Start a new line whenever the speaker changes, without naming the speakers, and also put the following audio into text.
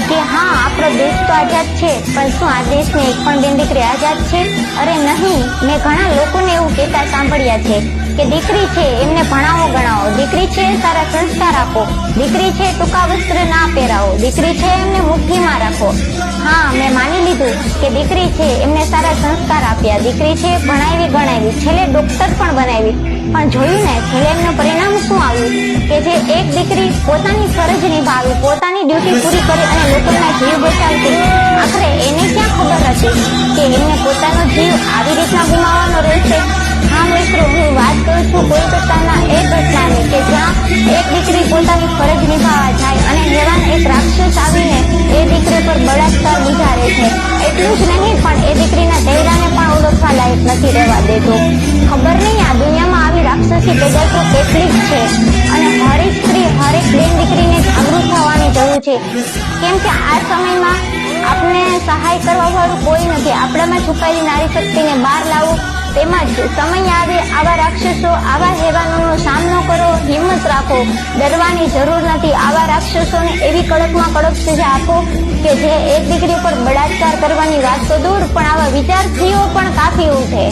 કે હા, આપણો દેશ તો આઝાદ છે, પણ શું આ દેશની એક પણ બેન દીકરી આઝાદ છે? અરે નહીં. મેં ઘણા લોકોને એવું કહેતા સાંભળ્યા છે કે દીકરી છે એમને ભણાવો ગણાવો, દીકરી છે સારા સંસ્કાર આપો, દીકરી છે ટૂંકા વસ્ત્ર ના પહેરાવો, દીકરી છે એમને મુઠ્ઠીમાં રાખો. હા, મેં માની લીધું કે દીકરી છે એમને સારા સંસ્કાર આપ્યા, દીકરી છે ભણાવી ગણાવી, છેલ્લે ડોક્ટર પણ બનાવી. પણ જોયું ને છેલ્લે એમનું પરિણામ શું આવ્યું કે જે એક દીકરી પોતાની ફરજ નિભાવી, પોતાની ડ્યુટી પૂરી કરી અને લોકોના જીવ બચાવતી, આખરે એને ક્યાં ખબર હતી કે એમને પોતાનો જીવ આવી રીતના ગુમાવવાનો રહેશે? હા મિત્રો, હું વાત કરું છું કોલકાતાના એક ઘટનાની કે જ્યાં એક દીકરી પોતાની ફરજ નિભાવવા જાય અને હેરાન એક રાક્ષસ આવીને એ દીકરી પર બળાત્કાર ગુજારે છે. એટલું જ નહીં, પણ એ દીકરીના ચહેરાને પણ ઓળખવા લાયક નથી રહેવા દેતો. ખબર નહીં આ દુનિયામાં આવી રાક્ષસી પેદાશો કેટલી જ છે અને હરેક સ્ત્રી, હરેક બેન દીકરીને જાગૃત થવાની જરૂર છે. કેમ કે આ સમયમાં આપણે સહાય કરવા વાળું કોઈ નથી. આપણામાં છુપાયેલી નારી શક્તિને બહાર લાવો, તેમાં જ સમય આવે આવા રાક્ષસો, આવા હેરાનોનો સામનો કરો, હિંમત રાખો, ડરવાની જરૂર નથી. આવા રાક્ષસોને એવી કડકમાં કડક સજા આપો કે જે એક દીકરી પર બળાત્કાર કરવાની વાત તો દૂર, પણ આવા વિચારથીઓ પણ કાફી ઉઠે.